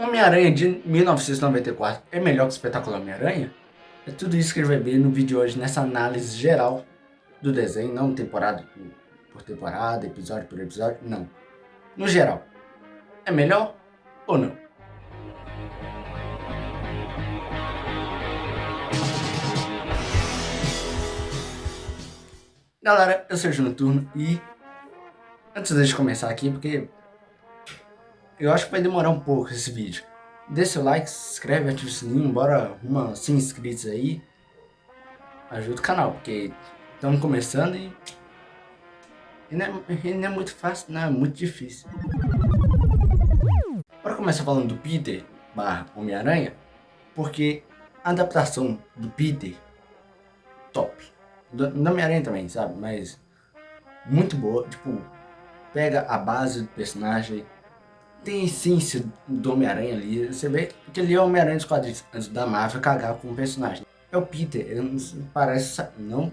Homem-Aranha de 1994 é melhor que o Espetacular Homem-Aranha? É tudo isso que a gente vai ver no vídeo de hoje, nessa análise geral do desenho, não temporada por temporada, episódio por episódio, não. No geral, é melhor ou não? Galera, eu sou o Noturno e antes de começar aqui, porque eu acho que vai demorar um pouco esse vídeo, deixa seu like, se inscreve, ativa o sininho, bora uma 100 inscritos aí, ajuda o canal, porque estamos começando e não é muito fácil, não, é muito difícil. Bora começar falando do Peter / Homem-Aranha, porque a adaptação do Peter, top. Do Homem-Aranha também, sabe? Mas muito boa, tipo, pega a base do personagem, tem a essência do Homem-Aranha ali. Você vê que ele é o Homem-Aranha dos quadrinhos, antes da Marvel cagar com o personagem. É o Peter, parece, não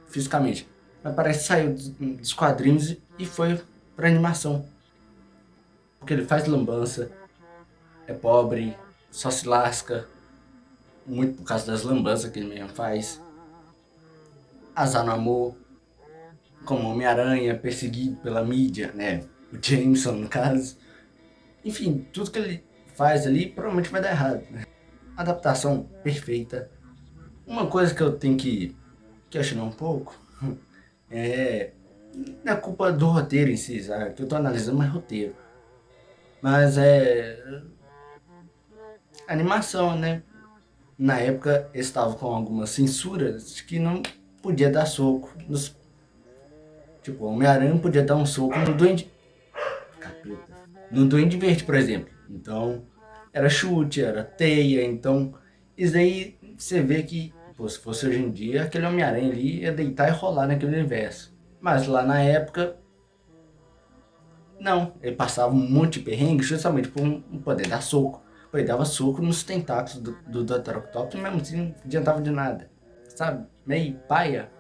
fisicamente, mas parece que saiu dos quadrinhos e foi pra animação. Porque ele faz lambança, é pobre, só se lasca, muito por causa das lambanças que ele mesmo faz. Azar no amor, como Homem-Aranha, perseguido pela mídia, né? O Jameson, no caso. Enfim, tudo que ele faz ali provavelmente vai dar errado, né? Adaptação perfeita. Uma coisa que eu tenho que questionar um pouco não é culpa do roteiro em si, sabe? Que eu tô analisando mais roteiro. Mas animação, né? Na época eles estavam com algumas censuras que não podia dar soco. Tipo, o Homem-Aranha não podia dar um soco no Duende. Capeta. No Duende Verde, por exemplo. Então, era chute, era teia. Então, isso aí você vê que, pô, se fosse hoje em dia, aquele Homem-Aranha ali ia deitar e rolar naquele universo. Mas lá na época, não. Ele passava um monte de perrengue justamente por não poder dar soco. Ele dava soco nos tentáculos do Dr. Octopus, mesmo assim não adiantava de nada. Sabe? Meio paia.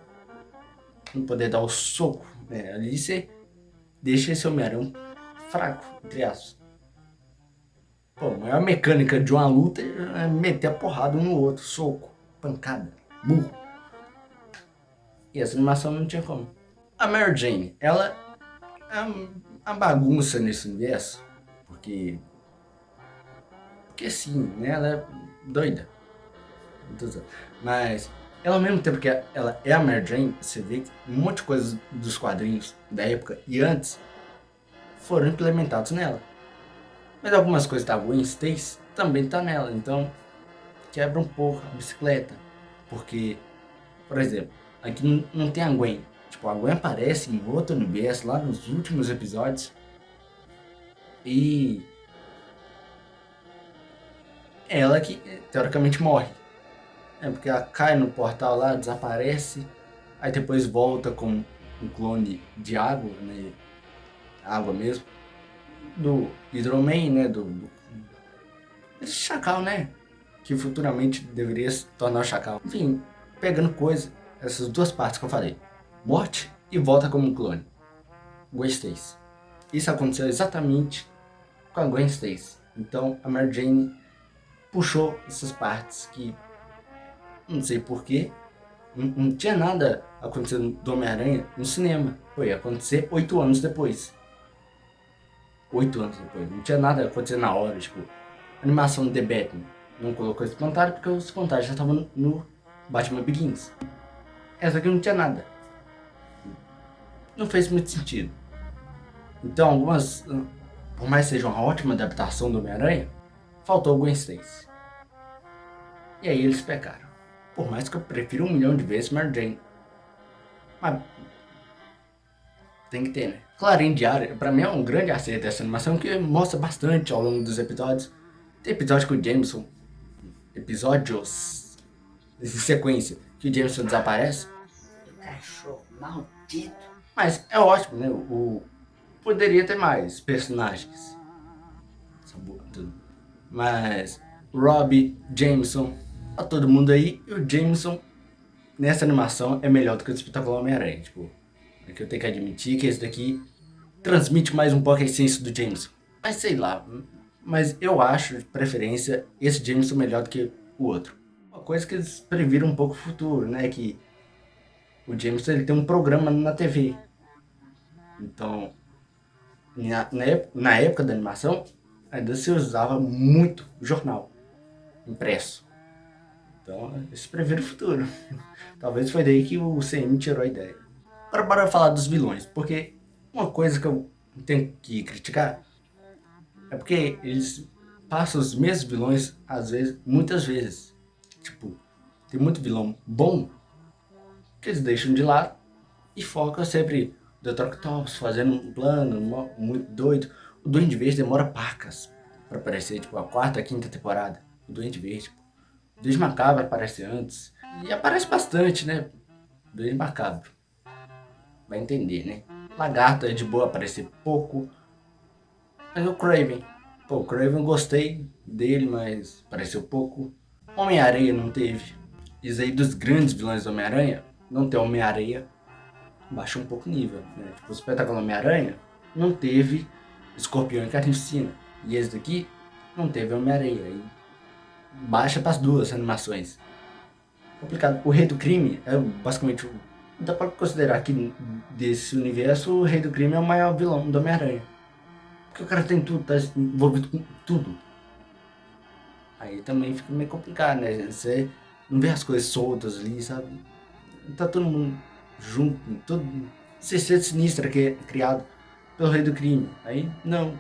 Não poder dar o soco. Ali você deixa esse Homem-Aranha fraco, entre aspas. Pô, a maior mecânica de uma luta é meter a porrada um no outro. Soco, pancada, burro. E essa animação não tinha como. A Mary Jane, ela é uma bagunça nesse universo. Porque sim, né? Ela é doida. Mas ela, ao mesmo tempo que ela é a Mary Jane, você vê que um monte de coisas dos quadrinhos da época e antes foram implementados nela. Mas algumas coisas da Gwen Stacy também tá nela, então quebra um pouco a bicicleta. Porque, por exemplo, aqui não tem a Gwen. Tipo, a Gwen aparece em outro universo lá nos últimos episódios. E ela que teoricamente morre. Porque ela cai no portal lá, desaparece, aí depois volta com um clone de água, né? Água mesmo. Do Hydro-Man, né? Esse Chacal, né? Que futuramente deveria se tornar o Chacal. Enfim, pegando coisa, essas duas partes que eu falei. Morte e volta como um clone. Gwen Stacy. Isso aconteceu exatamente com a Gwen Stacy. Então a Mary Jane puxou essas partes que não sei porquê, não tinha nada acontecendo do Homem-Aranha no cinema. Foi acontecer 8 anos depois. 8 anos depois. Não tinha nada acontecendo na hora, tipo, a animação do The Batman não colocou esse espantalho porque os espantalhos já estavam no Batman Begins. Essa aqui não tinha nada. Não fez muito sentido. Então, algumas, por mais que seja uma ótima adaptação do Homem-Aranha, faltou o Gwen Stacy. E aí eles pecaram. Por mais que eu prefiro 1.000.000 de vezes Mary Jane. Mas tem que ter, né? Clarinho Diário, pra mim é um grande acerto essa animação, que mostra bastante ao longo dos episódios. Tem episódio com o Jameson, episódios em sequência, que o Jameson desaparece. Cachorro maldito. Mas é ótimo, né? Poderia ter mais personagens. Mas Robbie, Jameson, tá todo mundo aí, e o Jameson nessa animação é melhor do que o Espetacular Homem-Aranha. Tipo, é que eu tenho que admitir que esse daqui transmite mais um pouco a essência do Jameson. Mas sei lá, Mas eu acho, de preferência, esse Jameson melhor do que o outro. Uma coisa que eles previram um pouco o futuro, né? Que o Jameson ele tem um programa na TV. Então, na época da animação, ainda se usava muito jornal impresso. Então, eles previram o futuro. Talvez foi daí que o CM tirou a ideia. Agora bora falar dos vilões, porque uma coisa que eu tenho que criticar é porque eles passam os mesmos vilões, às vezes, muitas vezes. Tipo, tem muito vilão bom que eles deixam de lado e focam sempre o Dr. Octopus fazendo um plano muito doido. O Duende Verde demora pacas pra aparecer, tipo, a quarta, a quinta temporada. O Duende Verde, pô. O Duende Macabro aparece antes. E aparece bastante, né? O Duende Macabro. Vai entender, né? Lagarto é de boa aparecer pouco. Mas o Kraven. Pô, o Kraven eu gostei dele, mas apareceu pouco. Homem-Aranha não teve. Isso aí dos grandes vilões do Homem-Aranha, não ter Homem-Aranha, baixou um pouco o nível, né? Tipo, o espetáculo Homem-Aranha não teve Escorpião e Carnificina. E esse daqui não teve Homem-Aranha. Aí baixa para as duas animações. Complicado. O Rei do Crime é basicamente. Dá pra considerar que desse universo o Rei do Crime é o maior vilão do Homem-Aranha. Porque o cara tem tudo, tá envolvido com tudo. Aí também fica meio complicado, né? Você não vê as coisas soltas ali, sabe? Tá todo mundo junto, todo sexteto sinistro que é criado pelo Rei do Crime. Aí, não.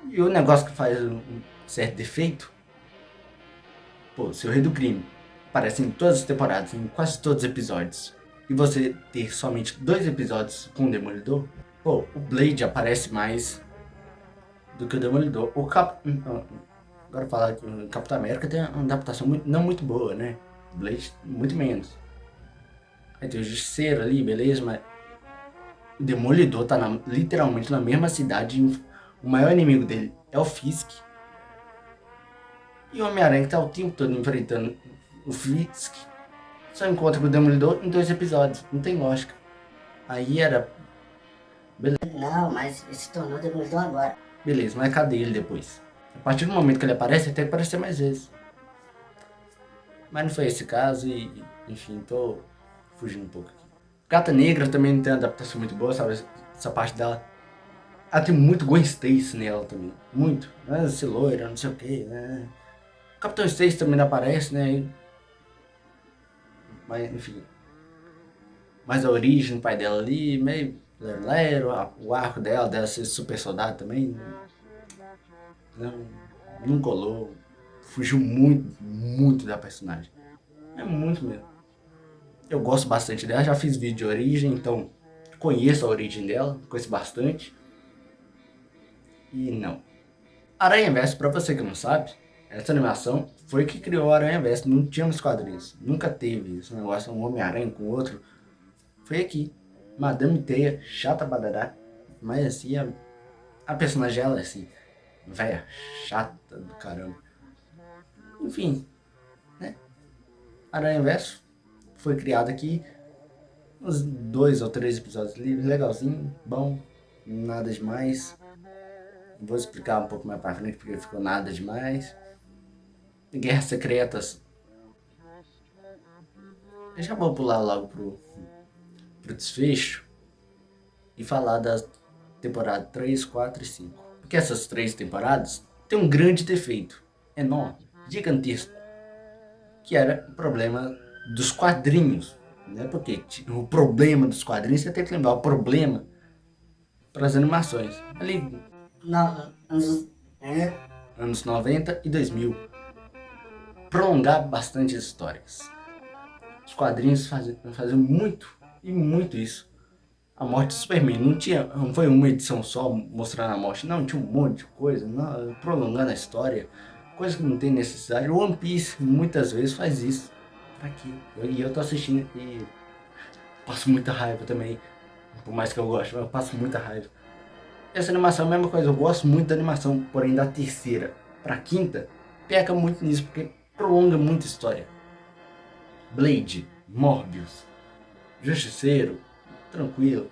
E o negócio que faz um certo defeito, pô, se o Rei do Crime aparece em todas as temporadas, em quase todos os episódios, e você ter somente 2 episódios com o Demolidor, pô, o Blade aparece mais do que o Demolidor. Agora falar que o Capitão América tem uma adaptação não muito boa, né? O Blade, muito menos. Aí tem o Justiceiro ali, beleza, mas o Demolidor tá literalmente na mesma cidade. O maior inimigo dele é o Fisk. E o Homem-Aranha que tá o tempo todo enfrentando o Fisk só encontra com o Demolidor em 2 episódios. Não tem lógica. Aí era. Não, mas ele se tornou Demolidor agora. Beleza, mas cadê ele depois? A partir do momento que ele aparece, ele tem que aparecer mais vezes. Mas não foi esse caso e, enfim, tô fugindo um pouco aqui. Gata Negra também não tem uma adaptação muito boa, sabe? Essa parte dela. Ela tem muito Gwen Stacy nela também. Muito. Né? Ser loira, não sei o que, né? O Capitão Stacy também não aparece, né? Mas, enfim. Mas a origem do pai dela ali, meio lero, o arco dela ser super soldado também. Não colou. Fugiu muito da personagem. É muito mesmo. Eu gosto bastante dela, já fiz vídeo de origem, então conheço a origem dela, conheço bastante. E não. Aranha Verso, pra você que não sabe, essa animação foi que criou a Aranha Verso, não tinha nos quadrinhos. Nunca teve esse negócio, um Homem-Aranha com outro. Foi aqui. Madame Teia, chata badadá. Mas assim, a personagem ela é assim, velha, chata do caramba. Enfim, né? Aranha Verso foi criado aqui, uns 2 ou 3 episódios livres, legalzinho, bom, nada demais. Vou explicar um pouco mais pra frente porque ficou nada demais. Guerras Secretas. Eu já vou pular logo pro desfecho e falar das temporadas 3, 4 e 5. Porque essas 3 temporadas têm um grande defeito, enorme, gigantesco, que era o problema dos quadrinhos. Né? Porque o problema dos quadrinhos, você tem que lembrar o problema para as animações. Ali, anos 90 e 2000. Prolongar bastante as histórias. Os quadrinhos faziam muito isso. A morte do Superman não foi uma edição só mostrando a morte, não, tinha um monte de coisa, não, prolongando a história, coisa que não tem necessidade. O One Piece muitas vezes faz isso. Pra quê? E eu tô assistindo e passo muita raiva também. Por mais que eu goste, eu passo muita raiva. Essa animação é a mesma coisa, eu gosto muito da animação, porém da terceira pra quinta, peca muito nisso, porque prolonga muita história. Blade, Morbius, Justiceiro, tranquilo.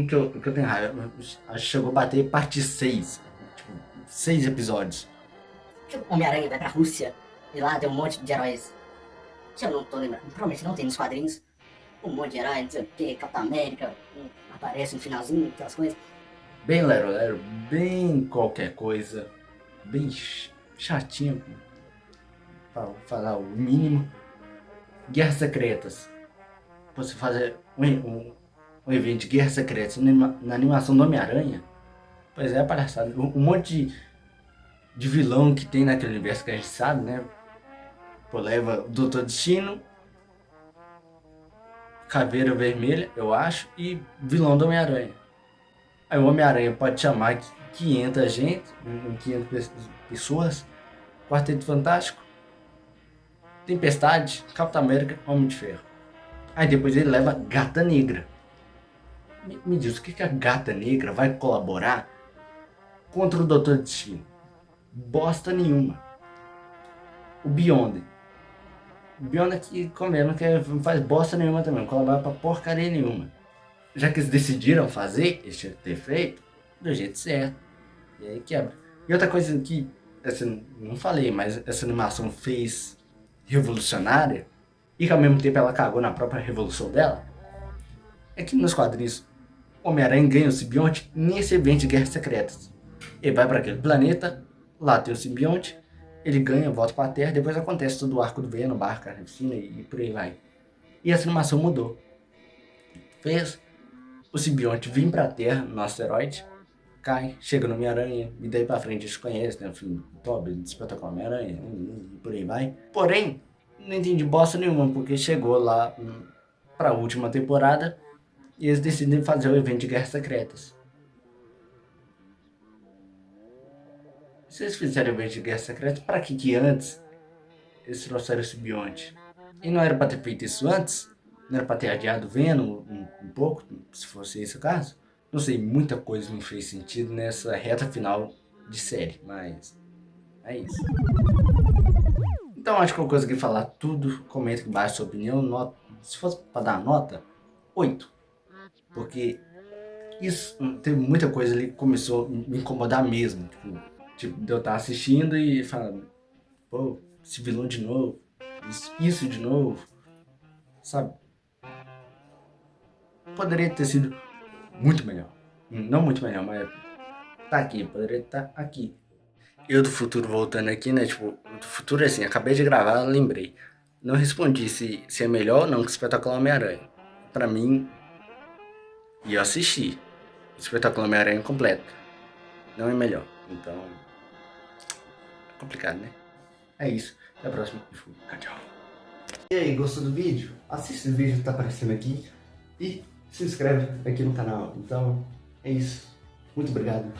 que eu tenho raiva, acho que chegou a bater parte 6. Tipo, 6 episódios. Que o Homem-Aranha vai pra Rússia e lá tem um monte de heróis. Que eu não tô lembrando, provavelmente não tem nos quadrinhos. Um monte de heróis, não sei o que, Capitão América, aparece no finalzinho, aquelas coisas. Bem lero-lero, bem qualquer coisa, bem chatinho, pra falar o mínimo. Guerras Secretas. Você fazer um evento de Guerras Secretas na animação do Homem-Aranha. Pois é, palhaçada. Um monte de vilão que tem naquele universo que a gente sabe, né? Pô, leva o Doutor Destino, Caveira Vermelha, eu acho, e vilão do Homem-Aranha. Aí o Homem-Aranha pode chamar 500 gente, 500 pessoas, Quarteto Fantástico, Tempestade, Capitão América, Homem de Ferro. Aí depois ele leva Gata Negra. Me diz, o que a Gata Negra vai colaborar contra o Doutor Destino? Bosta nenhuma. O Beyond. O Beyond aqui comendo que não faz bosta nenhuma também, não colabora pra porcaria nenhuma. Já que eles decidiram fazer, eles tinham que ter feito do jeito certo. E aí quebra. E outra coisa que, assim, não falei, mas essa animação fez revolucionária, e que ao mesmo tempo ela cagou na própria revolução dela, é que nos quadrinhos Homem-Aranha ganha o simbionte nesse evento de Guerras Secretas. Ele vai para aquele planeta, lá tem o simbionte, ele ganha, volta para a Terra, depois acontece todo o arco do Venom, Barca, Carnificina e por aí vai. E essa animação mudou. Fez o simbionte vir para a Terra, no asteroide, cai, chega no Homem-Aranha, e daí pra frente a gente conhece, né, o filme do Tobey, do Espetacular Homem-Aranha, e por aí vai. Porém, não entendi bosta nenhuma, porque chegou lá pra última temporada e eles decidem fazer o evento de Guerras Secretas. Se eles fizerem o evento de Guerras Secretas, pra que antes eles trouxeram o simbionte? E não era pra ter feito isso antes? Não era pra ter adiado Venom um pouco, se fosse esse o caso? Não sei, muita coisa não fez sentido nessa reta final de série, mas é isso. Então acho que eu consegui falar tudo. Comenta aqui embaixo a sua opinião. Se fosse pra dar nota, 8. Porque isso, teve muita coisa ali que começou a me incomodar mesmo. Tipo de eu estar assistindo e falando, pô, esse vilão de novo, isso de novo, sabe? Poderia ter sido muito melhor. Não muito melhor, mas tá aqui, poderia estar aqui. Eu do futuro voltando aqui, né? Tipo, do futuro assim, acabei de gravar, lembrei. Não respondi se é melhor ou não que o Espetacular Homem-Aranha. Pra mim, e eu assisti o Espetacular Homem-Aranha completo. Não é melhor. Então, é complicado, né? É isso. Até a próxima. Tchau. E aí, gostou do vídeo? Assiste o vídeo que tá aparecendo aqui e se inscreve aqui no canal. Então, é isso. Muito obrigado.